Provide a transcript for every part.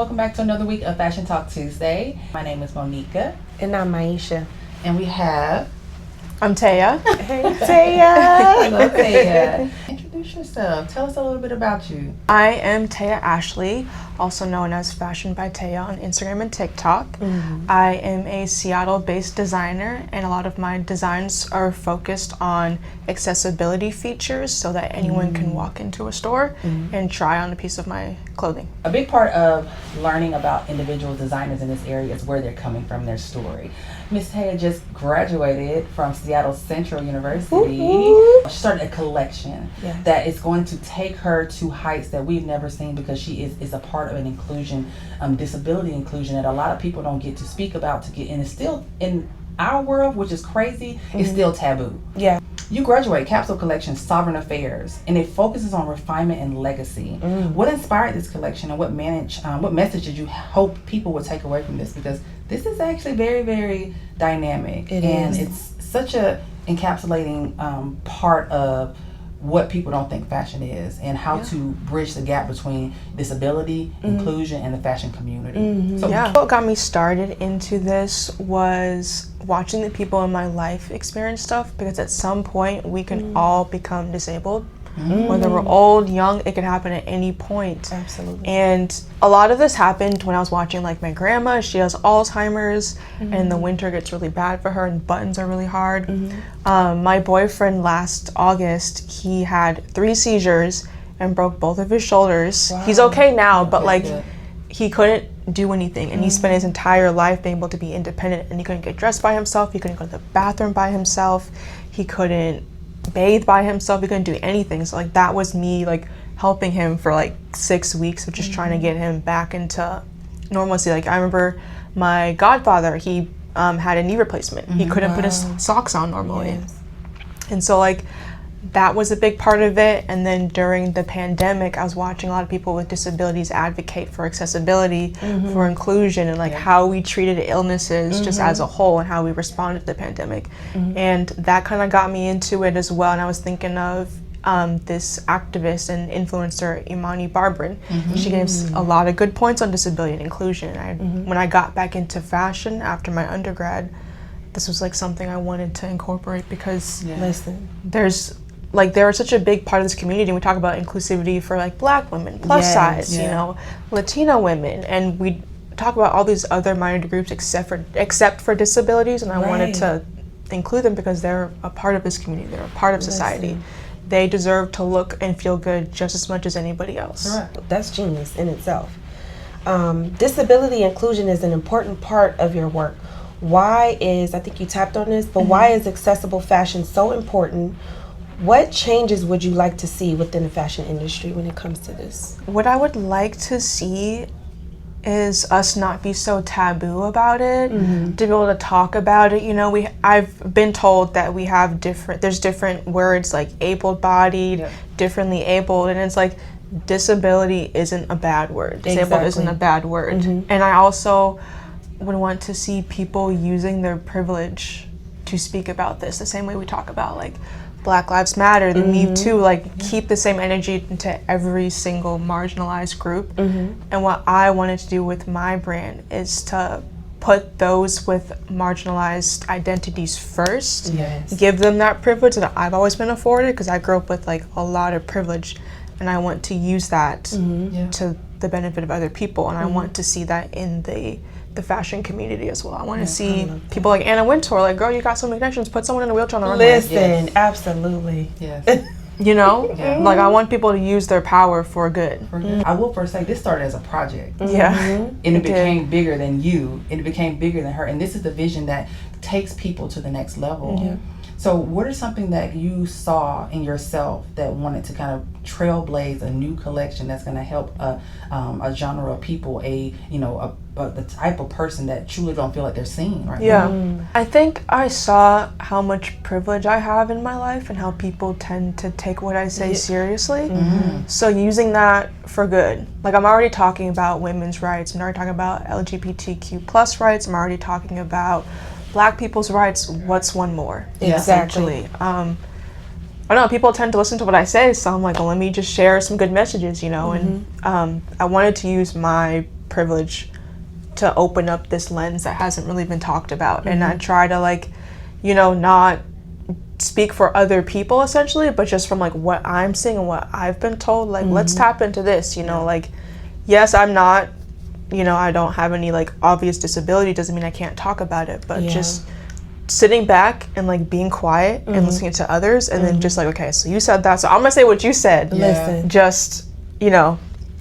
welcome back to another week of Fashion Talk Tuesday. My name is Monica. And I'm Maisha. And we have... I'm Taya. Hey, Taya. Hello, Taya. Introduce yourself. Tell us a little bit about you. I am Taya Ashley, also known as Fashion by Taya on Instagram and TikTok. Mm-hmm. I am a Seattle-based designer, and a lot of my designs are focused on accessibility features so that anyone can walk into a store and try on a piece of my clothing. A big part of learning about individual designers in this area is where they're coming from, their story. Miss Taya just graduated from Seattle Central University. She started a collection that is going to take her to heights that we've never seen, because she is a part of an inclusion, disability inclusion, that a lot of people don't get to speak about, and it's still in our world, which is crazy, it's still taboo. Yeah. You graduate Capsule Collection Sovereign Affairs, and it focuses on refinement and legacy. What inspired this collection, and what message did you hope people would take away from this? Because this is actually very, very dynamic, it's such a encapsulating part of what people don't think fashion is, and how to bridge the gap between disability, inclusion, and the fashion community. So What got me started into this was watching the people in my life experience stuff, because at some point we can all become disabled. Whether we're old, young, it can happen at any point. Absolutely. And a lot of this happened when I was watching like my grandma. She has Alzheimer's, and the winter gets really bad for her, and buttons are really hard. My boyfriend last August, he had 3 seizures and broke both of his shoulders. Wow. He's okay now, but he couldn't do anything, and he spent his entire life being able to be independent, and he couldn't get dressed by himself, he couldn't go to the bathroom by himself, he couldn't bathe by himself, he couldn't do anything. So like that was me like helping him for like 6 weeks of just trying to get him back into normalcy. Like I remember my godfather, he had a knee replacement. He couldn't put his socks on normally. And so like that was a big part of it. And then during the pandemic, I was watching a lot of people with disabilities advocate for accessibility, for inclusion, and like how we treated illnesses just as a whole, and how we responded to the pandemic. And that kind of got me into it as well. And I was thinking of this activist and influencer, Imani Barbarin. She gives a lot of good points on disability and inclusion. When I got back into fashion after my undergrad, this was like something I wanted to incorporate, because they're such a big part of this community. We talk about inclusivity for like Black women, plus size, you know, Latino women, and we talk about all these other minor groups except for disabilities, and I wanted to include them because they're a part of this community, they're a part of society. They deserve to look and feel good just as much as anybody else. Correct. That's genius in itself. Disability inclusion is an important part of your work. Why is, I think you tapped on this, but why is accessible fashion so important? What changes would you like to see within the fashion industry when it comes to this? What I would like to see is us not be so taboo about it, to be able to talk about it. You know, I've been told that we have there's different words like able-bodied, differently abled, and it's like disability isn't a bad word. Disabled isn't a bad word. And I also would want to see people using their privilege to speak about this the same way we talk about like Black Lives Matter, the Me Too, like keep the same energy into every single marginalized group. And what I wanted to do with my brand is to put those with marginalized identities first, give them that privilege that I've always been afforded, because I grew up with like a lot of privilege, and I want to use that to the benefit of other people, and I want to see that in the fashion community as well. I want to see people like Anna Wintour, like, girl, you got so many connections, put someone in a wheelchair on the runway. Listen, absolutely. You know, like I want people to use their power for good. I will first say, this started as a project. And it became bigger than you, and it became bigger than her, and this is the vision that takes people to the next level. So what is something that you saw in yourself that wanted to kind of trailblaze a new collection that's going to help a genre of people, the type of person that truly don't feel like they're seen right now? I think I saw how much privilege I have in my life and how people tend to take what I say seriously. So using that for good. Like I'm already talking about women's rights, I'm already talking about LGBTQ plus rights, I'm already talking about Black people's rights. What's one more? Exactly. I don't know, people tend to listen to what I say, so I'm like, well, let me just share some good messages, you know. And I wanted to use my privilege to open up this lens that hasn't really been talked about. And I try to like, you know, not speak for other people essentially, but just from like what I'm seeing and what I've been told, like let's tap into this, you know, like yes, I'm not, you know, I don't have any like obvious disability, doesn't mean I can't talk about it, but just sitting back and like being quiet and listening to others, and then just like, okay, so you said that, so I'm gonna say what you said. Listen. Just, you know,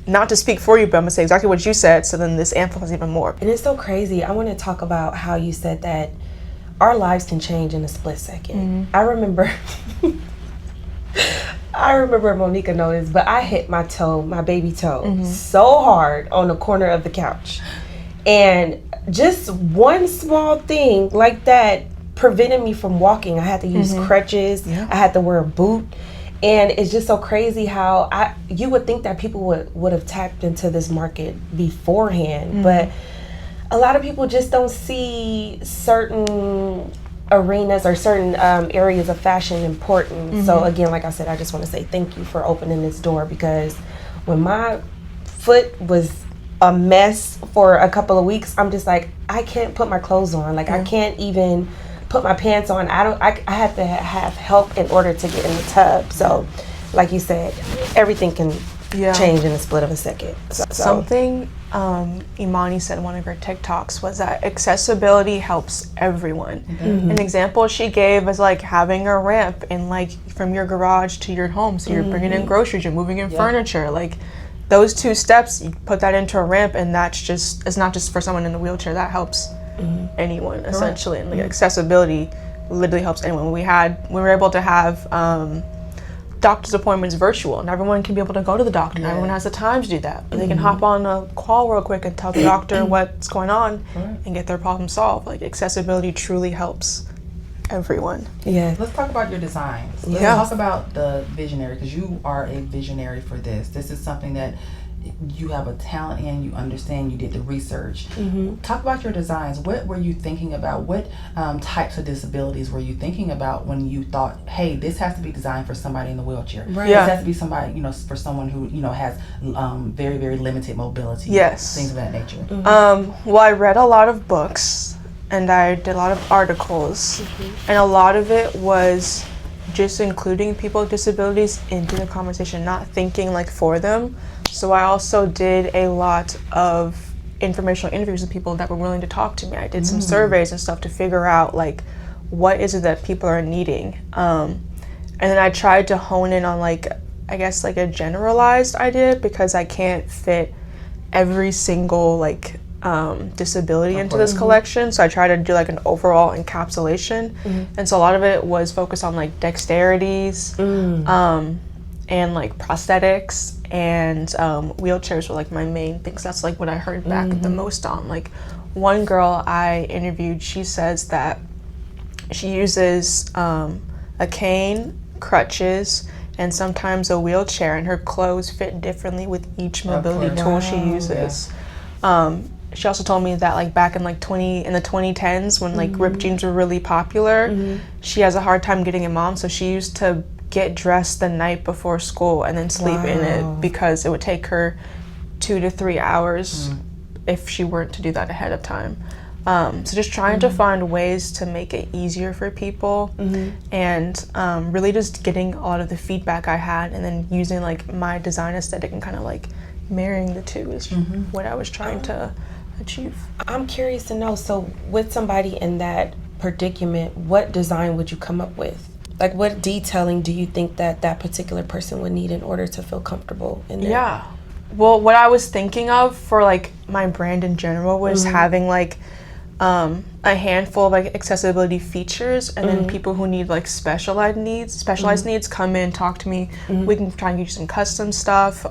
not to speak for you, but I'm gonna say exactly what you said, so then this amplifies even more. And it's so crazy. I want to talk about how you said that our lives can change in a split second. I remember Monica noticed, but I hit my toe, my baby toe, so hard on the corner of the couch. And just one small thing like that prevented me from walking. I had to use crutches. I had to wear a boot. And it's just so crazy how you would think that people would have tapped into this market beforehand, but a lot of people just don't see certain arenas or certain areas of fashion important. So again, like I said, I just want to say thank you for opening this door, because when my foot was a mess for a couple of weeks, I'm just like, I can't put my clothes on. Like I can't even put my pants on. I had to have help in order to get in the tub. So like you said, everything can change in a split of a second. So. Something Imani said in one of her TikToks was that accessibility helps everyone. An example she gave is like having a ramp in like from your garage to your home. So you're bringing in groceries, you're moving in furniture. Like those 2 steps, you put that into a ramp, and it's not just for someone in a wheelchair, that helps anyone essentially. And like accessibility literally helps anyone. We were able to have doctor's appointments virtual, and everyone can be able to go to the doctor. Everyone has the time to do that. They can hop on a call real quick and tell the doctor what's going on and get their problem solved. Like accessibility truly helps everyone. Yeah. Let's talk about your designs. Let's talk about the visionary, because you are a visionary for this. This is something that you have a talent in, you understand, you did the research. Talk about your designs. What were you thinking about? What types of disabilities were you thinking about when you thought, hey, this has to be designed for somebody in the wheelchair? This has to be somebody, you know, for someone who, you know, has very, very limited mobility. Things of that nature. Well, I read a lot of books and I did a lot of articles, and a lot of it was just including people with disabilities into the conversation, not thinking like for them. So I also did a lot of informational interviews with people that were willing to talk to me. I did some surveys and stuff to figure out like what is it that people are needing. And then I tried to hone in on like, I guess like a generalized idea, because I can't fit every single like disability into this collection. So I tried to do like an overall encapsulation. And so a lot of it was focused on like dexterities, and like prosthetics, and wheelchairs were like my main things. That's like what I heard back the most on. Like one girl I interviewed, she says that she uses a cane, crutches, and sometimes a wheelchair, and her clothes fit differently with each mobility tool she uses. She also told me that like back in like in the 2010s when like ripped jeans were really popular, she has a hard time getting them on, so she used to get dressed the night before school and then sleep in it, because it would take her 2 to 3 hours if she weren't to do that ahead of time. So just trying to find ways to make it easier for people, and really just getting a lot of the feedback I had, and then using like my design aesthetic and kind of like marrying the two is what I was trying to achieve. I'm curious to know, so with somebody in that predicament, what design would you come up with? Like what detailing do you think that particular person would need in order to feel comfortable in there? Well, what I was thinking of for like my brand in general was having like a handful of like accessibility features, and then people who need like specialized needs come in, talk to me. We can try and get you some custom stuff,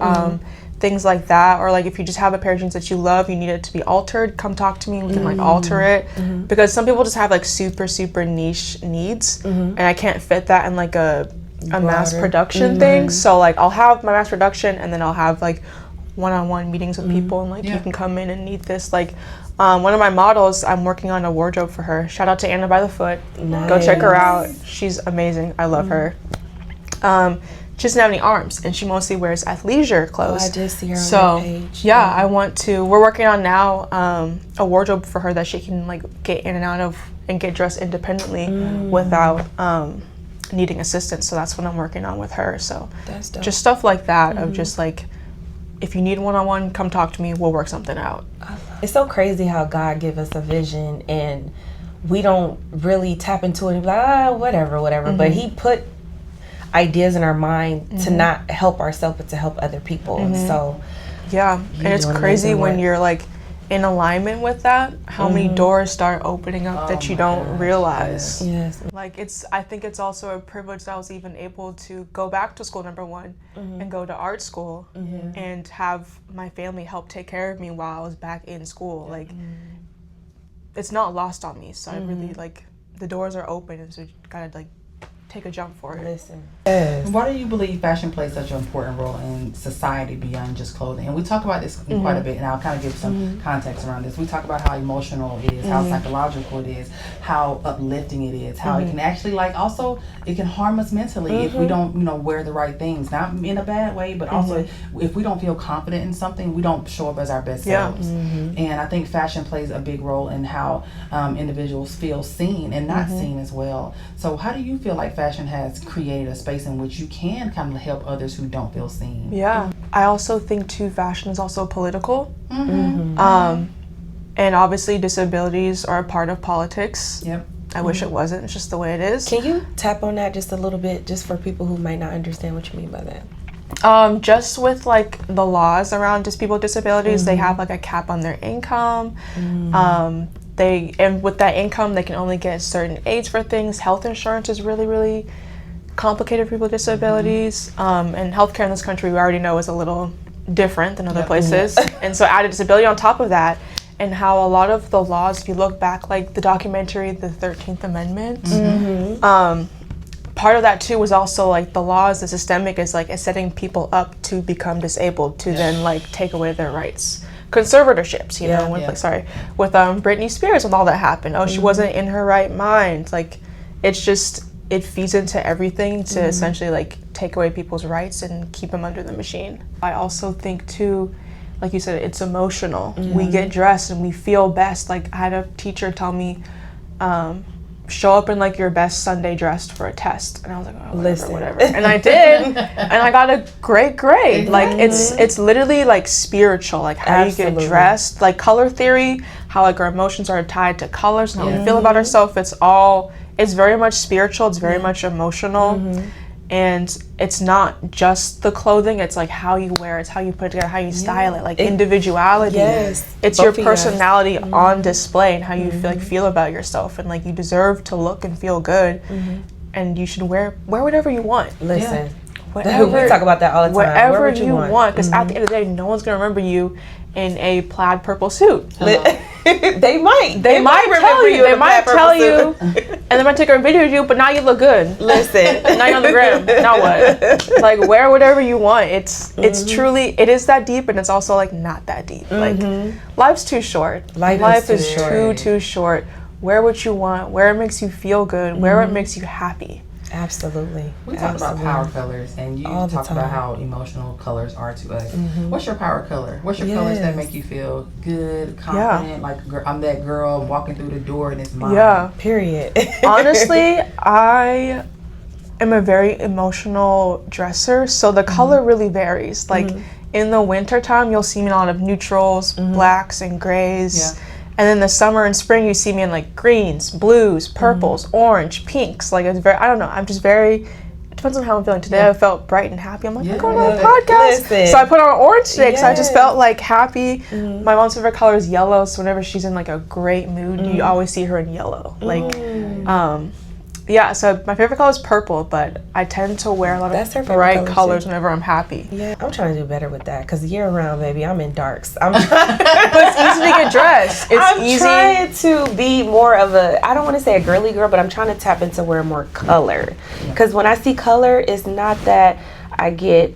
things like that. Or like if you just have a pair of jeans that you love, you need it to be altered, come talk to me, we can like alter it. Because some people just have like super niche needs, and I can't fit that in like a mass production thing. So like I'll have my mass production, and then I'll have like one-on-one meetings with people, and like you can come in and need this. Like one of my models, I'm working on a wardrobe for her. Shout out to Anna by the Foot. Go check her out. She's amazing. I love her. she doesn't have any arms, and she mostly wears athleisure clothes. I did see her on So your page. yeah, I want to. We're working on now a wardrobe for her that she can like get in and out of and get dressed independently without needing assistance. So that's what I'm working on with her. So That's dope. just stuff like that of just like, if you need one-on-one, come talk to me. We'll work something out. It's so crazy how God give us a vision and we don't really tap into it and be like, whatever. But he put ideas in our mind to not help ourselves but to help other people. So Yeah, and it's doing crazy amazing when work. you're like in alignment with that, how many doors start opening up that you don't realize. yes. Like I think it's also a privilege that I was even able to go back to school, number one, and go to art school and have my family help take care of me while I was back in school. Like it's not lost on me. So I really like, the doors are open, and so you gotta like take a jump for it. Listen. Why do you believe fashion plays such an important role in society beyond just clothing? And we talk about this quite a bit, and I'll kind of give some context around this. We talk about how emotional it is, how psychological it is, how uplifting it is, how it can actually like also it can harm us mentally if we don't, wear the right things. Not in a bad way, but also if we don't feel confident in something, we don't show up as our best selves. And I think fashion plays a big role in how individuals feel seen and not seen as well. So how do you feel like fashion has created a space in which you can kind of help others who don't feel seen? Yeah, I also think too, fashion is also political. And obviously disabilities are a part of politics. Yep. I wish it wasn't, it's just the way it is. Can you tap on that just a little bit, just for people who might not understand what you mean by that? Just with like the laws around just people with disabilities, they have like a cap on their income. And with that income, they can only get certain aids for things. Health insurance is really, really complicated for people with disabilities. And healthcare in this country, we already know, is a little different than other places. And so added disability on top of that, and how a lot of the laws, if you look back, like the documentary, the 13th Amendment, part of that too was also like the laws, the systemic is like it's setting people up to become disabled to then like take away their rights. Conservatorships, with Britney Spears when all that happened. She wasn't in her right mind. Like, it's just, it feeds into everything to essentially like take away people's rights and keep them under the machine. I also think too, like you said, it's emotional. We get dressed and we feel best. Like I had a teacher tell me, show up in like your best Sunday dressed for a test, and I was like, whatever. And I did, and I got a great grade. Like it's literally like spiritual, like how you get dressed, like color theory, how like our emotions are tied to colors and how we feel about ourselves. It's very much spiritual. It's very much emotional. And it's not just the clothing, it's like how you wear it, it's how you put it together, how you style it, like individuality. It's your personality on display and how you feel about yourself, and like you deserve to look and feel good, and you should wear whatever you want. Listen, we talk about that all the time. Whatever you want, because at the end of the day, no one's gonna remember you in a plaid purple suit. They might tell you. They might tell you, and they might take a video of you. But now you look good. Listen, now you're on the gram. Now what? Like, wear whatever you want. It's truly, it is that deep, and it's also like not that deep. Like, life's too short. Life is too short. Wear what you want. Wear what makes you feel good. Wear what makes you happy. Absolutely. We talk about power colors, and you talk about how emotional colors are to us. What's your power color? What's your colors that make you feel good, confident? Like, I'm that girl walking through the door and it's mine. Yeah. Period. Honestly, I am a very emotional dresser, so the color really varies. Like in the winter time, you'll see me in a lot of neutrals, blacks, and grays. And then the summer and spring, you see me in like greens, blues, purples, orange, pinks. Like, it's very, I don't know, I'm just very, it depends on how I'm feeling. Today I felt bright and happy. I'm like, I'm going on a podcast. So I put on orange today because I just felt like happy. My mom's favorite color is yellow, so whenever she's in like a great mood, you always see her in yellow. Like, so my favorite color is purple, but I tend to wear a lot of bright colors whenever I'm happy. Yeah, I'm trying to do better with that, because year round, baby, I'm in darks. But it's easy to get dressed. I'm trying to be more of a, I don't want to say a girly girl, but I'm trying to tap into wear more color. Because when I see color, it's not that I get,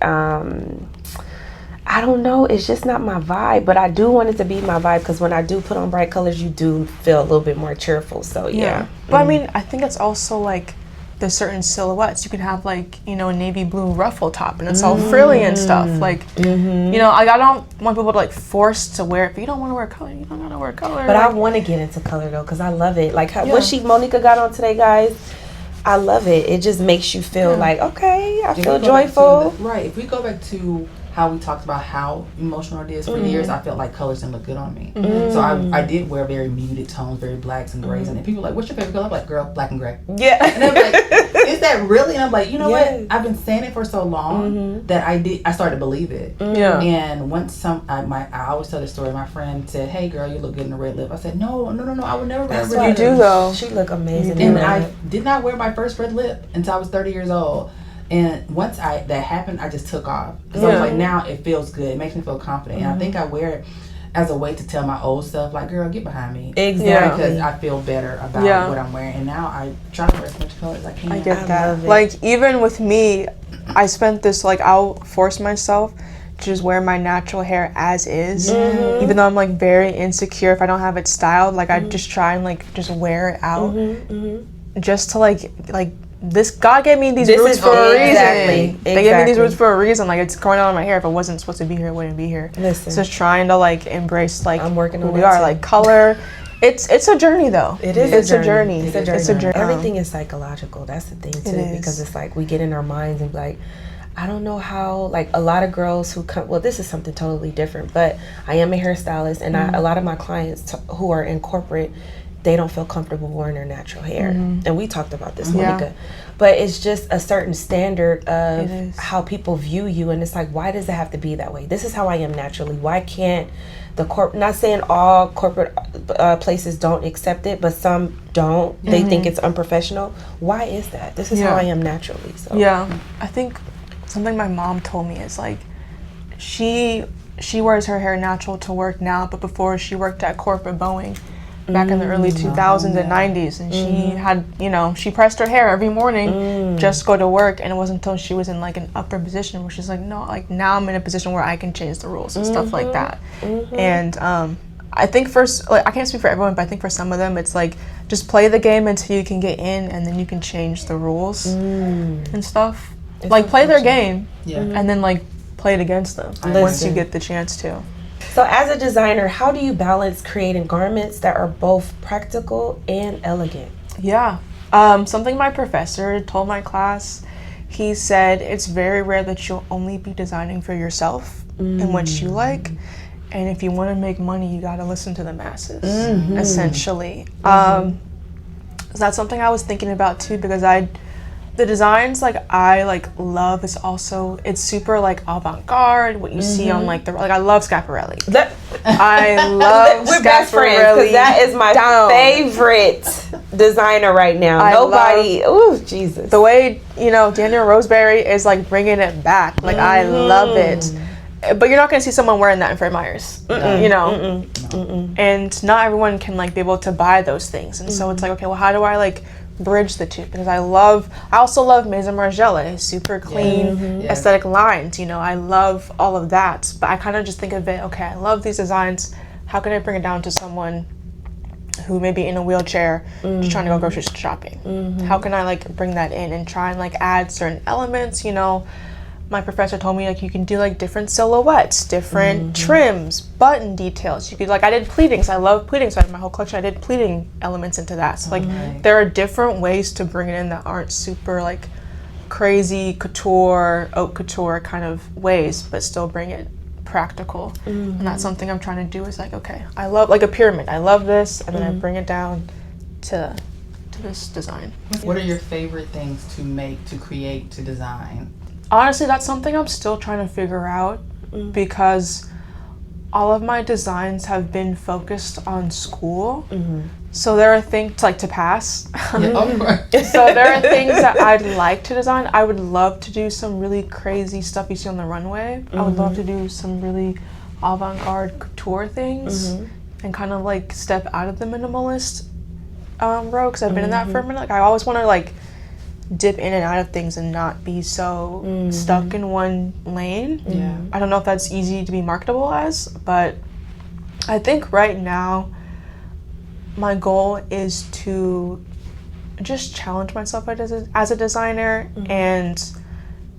I don't know, it's just not my vibe, but I do want it to be my vibe, because when I do put on bright colors, you do feel a little bit more cheerful, so yeah. But I mean, I think it's also like there's certain silhouettes. You can have like, you know, a navy blue ruffle top and it's all frilly and stuff. Like, you know, like I don't want people to like force to wear it. If you don't want to wear color, you don't gotta wear color. But like, I want to get into color though, because I love it. Like what Monica got on today, guys. I love it. It just makes you feel like, okay, I feel joyful. Right. If we go back to how we talked about how emotional it is for years, I felt like colors didn't look good on me. So I did wear very muted tones, very blacks and grays. And people were like, what's your favorite color? I'm like, girl, black and gray. Yeah. And I'm like, is that really? And I'm like, you know what? I've been saying it for so long that I started to believe it. Yeah. And once I always tell the story. My friend said, hey girl, you look good in a red lip. I said, no, I would never wear a red lip. You do though. She look amazing. And I did not wear my first red lip until I was 30 years old. And once that happened, I just took off. Because I was like, now it feels good. It makes me feel confident. And I think I wear it as a way to tell my old self, like, girl, get behind me. Exactly. Because I feel better about what I'm wearing. And now I try to wear as much color as I can. I get that. Like, even with me, I spent this, like, I'll force myself to just wear my natural hair as is. Even though I'm, like, very insecure if I don't have it styled. Like, I just try and, like, just wear it out. Just to, like this, God gave me these roots for a reason. They gave me these roots for a reason. Like, it's growing out of my hair. If it wasn't supposed to be here, it wouldn't be here. Listen. So just trying to like embrace like I'm working who on we that are, too. like color. It's a journey though. It is. It's a journey. It's a journey. Everything is psychological. That's the thing too, because it's like we get in our minds and be like, I don't know how, like a lot of girls who come, well, this is something totally different, but I am a hairstylist and a lot of my clients who are in corporate, they don't feel comfortable wearing their natural hair. And we talked about this, Monica. But it's just a certain standard of how people view you. And it's like, why does it have to be that way? This is how I am naturally. Why can't not saying all corporate places don't accept it, but some don't. They think it's unprofessional. Why is that? This is how I am naturally. So. Yeah. I think something my mom told me is like, she wears her hair natural to work now, but before she worked at corporate Boeing back in the early 2000s and 90s, and she had, you know, she pressed her hair every morning just to go to work, and it wasn't until she was in like an upper position where she's like, no, like now I'm in a position where I can change the rules and stuff like that. And I think first, like I can't speak for everyone, but I think for some of them it's like just play the game until you can get in, and then you can change the rules and stuff. It's like play their game and then like play it against them once you get the chance to. So as a designer, how do you balance creating garments that are both practical and elegant? Yeah. Something my professor told my class, he said it's very rare that you'll only be designing for yourself and what you like. And if you want to make money, you got to listen to the masses, essentially. So that's something I was thinking about too, because the designs like I like love is also, it's super like avant-garde, what you see on like I love Schiaparelli. I love We're Schiaparelli. best friends because that is my favorite designer right now. Oh Jesus. The way, you know, Daniel Roseberry is like bringing it back. Like I love it. But you're not going to see someone wearing that in Fred Meyer's, you know? And not everyone can like be able to buy those things. And so it's like, okay, well, how do I like bridge the two? Because I also love Maison Margiela, super clean aesthetic lines, you know, I love all of that, but I kind of just think of it, okay, I love these designs, how can I bring it down to someone who may be in a wheelchair just trying to go grocery shopping? How can I like bring that in and try and like add certain elements, you know? My professor told me like you can do like different silhouettes, different trims, button details. You could like, I did pleatings. I love pleating, so I had my whole collection. I did pleating elements into that. So like there are different ways to bring it in that aren't super like crazy couture, haute couture kind of ways, but still bring it practical. And that's something I'm trying to do is like, okay, I love like a pyramid. I love this, and then I bring it down to this design. What are your favorite things to make, to create, to design? Honestly, that's something I'm still trying to figure out because all of my designs have been focused on school. So there are things like to pass. So there are things that I'd like to design. I would love to do some really crazy stuff you see on the runway. I would love to do some really avant-garde couture things and kind of like step out of the minimalist road, because I've been in that for a minute. Like I always want to like dip in and out of things and not be so stuck in one lane. I don't know if that's easy to be marketable as, but I think right now my goal is to just challenge myself as a designer and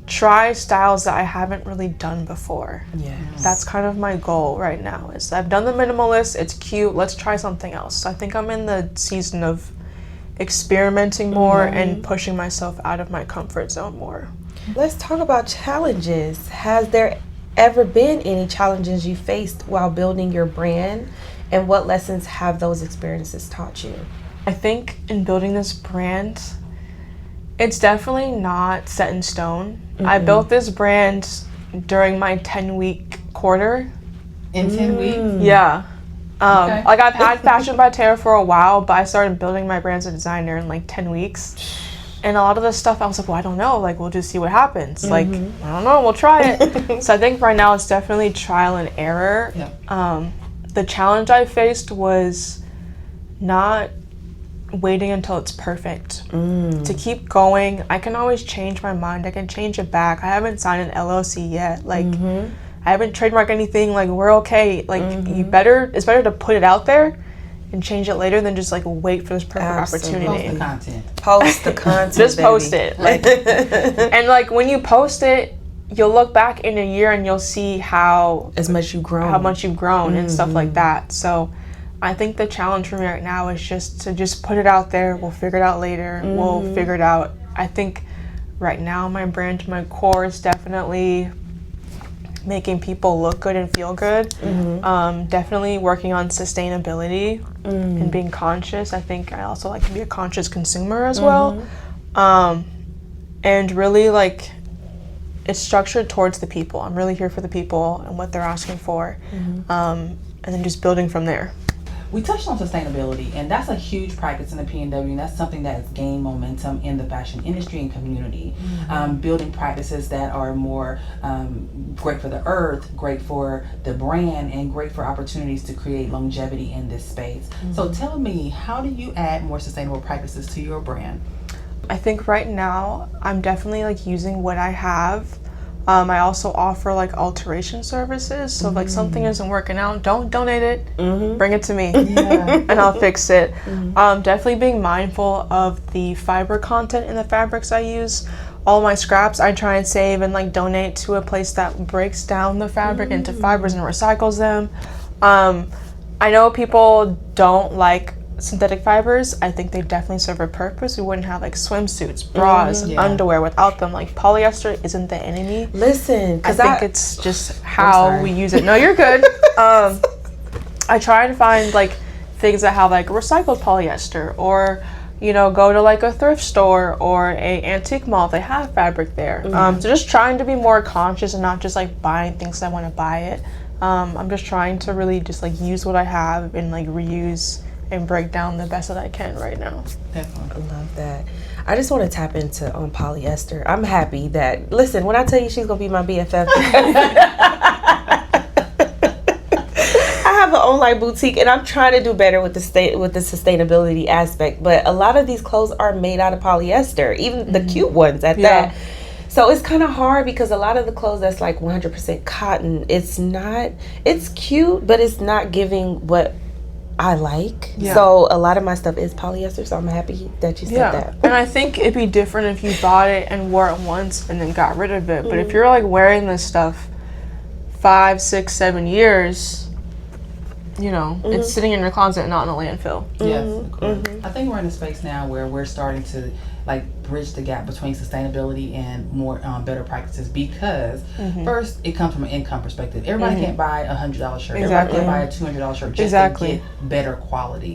try styles that I haven't really done before. Yes. That's kind of my goal right now. Is I've done the minimalist, it's cute, let's try something else. So I think I'm in the season of experimenting more and pushing myself out of my comfort zone more. Let's talk about challenges. Has there ever been any challenges you faced while building your brand, and what lessons have those experiences taught you? I think in building this brand, it's definitely not set in stone. I built this brand during my 10-week quarter. In 10 weeks? Yeah. Okay. Like I've had Fashion by Tara for a while, but I started building my brand as a designer in like 10 weeks. And a lot of the stuff I was like, well, I don't know, like we'll just see what happens. Like, I don't know, we'll try it. So I think right now it's definitely trial and error. Yeah. The challenge I faced was not waiting until it's perfect. To keep going. I can always change my mind. I can change it back. I haven't signed an LLC yet. Like I haven't trademarked anything. Like we're okay. Like it's better to put it out there and change it later than just like wait for this perfect opportunity. Post the content. Post the content. Just post it. Like and like when you post it, you'll look back in a year and you'll see how much you've grown. How much you've grown and stuff like that. So I think the challenge for me right now is just to put it out there. We'll figure it out later. We'll figure it out. I think right now my brand, my core is definitely making people look good and feel good. Definitely working on sustainability and being conscious. I think I also like to be a conscious consumer as well. And really like it's structured towards the people. I'm really here for the people and what they're asking for. And then just building from there. We touched on sustainability, and that's a huge practice in the PNW, and that's something that has gained momentum in the fashion industry and community. Building practices that are more great for the earth, great for the brand, and great for opportunities to create longevity in this space. So tell me, how do you add more sustainable practices to your brand? I think right now I'm definitely like using what I have. I also offer like alteration services. So if like something isn't working out, don't donate it. Bring it to me and I'll fix it. Definitely being mindful of the fiber content in the fabrics I use. All my scraps I try and save and like donate to a place that breaks down the fabric into fibers and recycles them. I know people don't like synthetic fibers. I think they definitely serve a purpose. We wouldn't have like swimsuits, bras, underwear without them. Like polyester isn't the enemy. Listen, I think it's just how we use it. No, you're good. I try to find like things that have like recycled polyester, or you know, go to like a thrift store or a antique mall. They have fabric there. So just trying to be more conscious and not just like buying things 'cause I want to buy it. I'm just trying to really just like use what I have and like reuse and break down the best that I can right now. Definitely. I love that. I just want to tap into polyester. I'm happy that, listen, when I tell you she's going to be my BFF, I have an online boutique and I'm trying to do better with the sustainability aspect, but a lot of these clothes are made out of polyester, even the cute ones at that. So it's kind of hard because a lot of the clothes that's like 100% cotton, it's cute, but it's not giving what I like. So a lot of my stuff is polyester, so I'm happy that you said that. And I think it'd be different if you bought it and wore it once and then got rid of it. But if you're like wearing this stuff 5, 6, 7 years, you know, it's sitting in your closet and not in a landfill. Yes, I think we're in a space now where we're starting to like bridge the gap between sustainability and more better practices, because first it comes from an income perspective. Everybody can't buy a $100 shirt. Everybody can't buy a $200 shirt just to get better quality.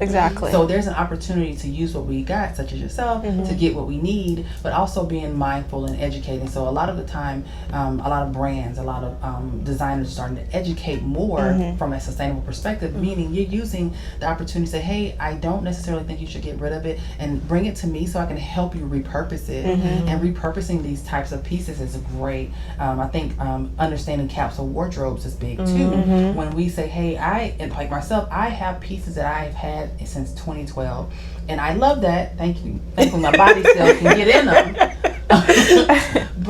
So there's an opportunity to use what we got, such as yourself, to get what we need, but also being mindful and educating. So a lot of the time, a lot of brands, a lot of designers are starting to educate more from a sustainable perspective, meaning you're using the opportunity to say, hey, I don't necessarily think you should get rid of it, and bring it to me so I can help you repurpose it. And repurposing these types of pieces is great. I think understanding capsule wardrobes is big too. When we say, hey, like myself, I have pieces that I've had since 2012, and I love that. Thankfully my body still can get in them.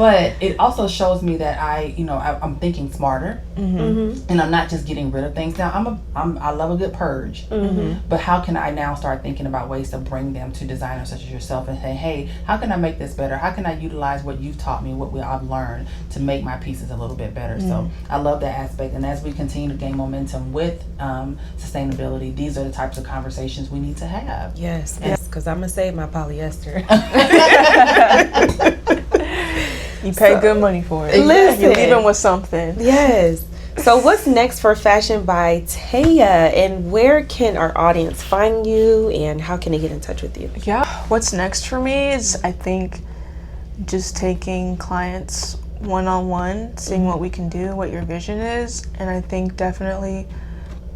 But it also shows me that I'm thinking smarter, and I'm not just getting rid of things. Now I love a good purge, but how can I now start thinking about ways to bring them to designers such as yourself and say, hey, how can I make this better? How can I utilize what you've taught me, what I've learned to make my pieces a little bit better? So I love that aspect. And as we continue to gain momentum with sustainability, these are the types of conversations we need to have. Yes, because I'm going to save my polyester. You pay good money for it. Listen. You're leaving with something. Yes. So what's next for Fashion by Taya, and where can our audience find you, and how can they get in touch with you? Yeah, what's next for me is, I think, just taking clients one-on-one, seeing what we can do, what your vision is, and I think definitely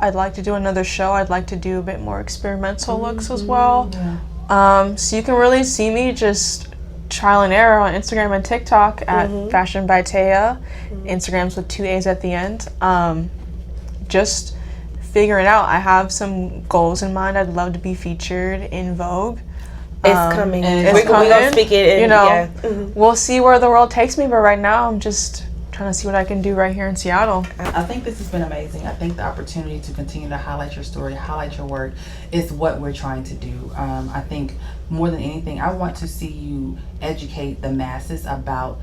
I'd like to do another show. I'd like to do a bit more experimental looks as well. Yeah. So you can really see me just trial and error on Instagram and TikTok at Fashion by Taya. Instagram's with 2 A's at the end. Just figuring out. I have some goals in mind. I'd love to be featured in Vogue. It's coming. We're going to speak it in, we'll see where the world takes me, but right now I'm just trying to see what I can do right here in Seattle. I think this has been amazing. I think the opportunity to continue to highlight your story, highlight your work, is what we're trying to do. I think more than anything, I want to see you educate the masses about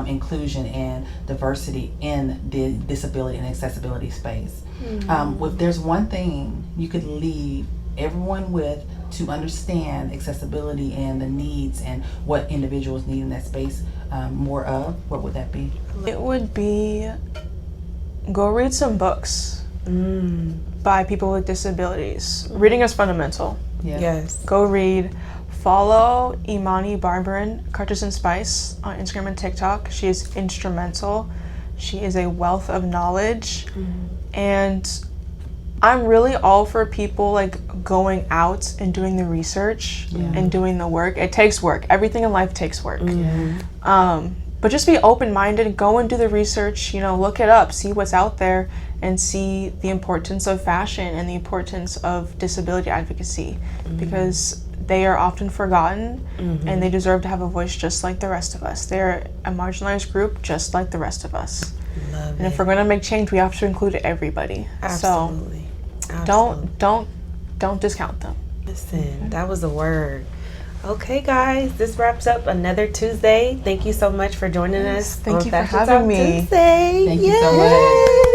inclusion and diversity in the disability and accessibility space. If there's one thing you could leave everyone with to understand accessibility and the needs and what individuals need in that space more of, what would that be? It would be go read some books by people with disabilities. Reading is fundamental. Yeah. Yes. Go read. Follow Imani Barbarin, Carters and Spice, on Instagram and TikTok. She is instrumental. She is a wealth of knowledge. And I'm really all for people like going out and doing the research and doing the work. It takes work. Everything in life takes work. But just be open-minded. Go and do the research. Look it up. See what's out there, and see the importance of fashion and the importance of disability advocacy, because they are often forgotten, and they deserve to have a voice just like the rest of us. They're a marginalized group just like the rest of us. Love and if we're going to make change, we have to include everybody. Absolutely. So don't discount them. Listen, that was a word. Okay, guys, this wraps up another Tuesday. Thank you so much for joining us. Thank you for Fashion having Talk me. Tuesday. Thank you so much.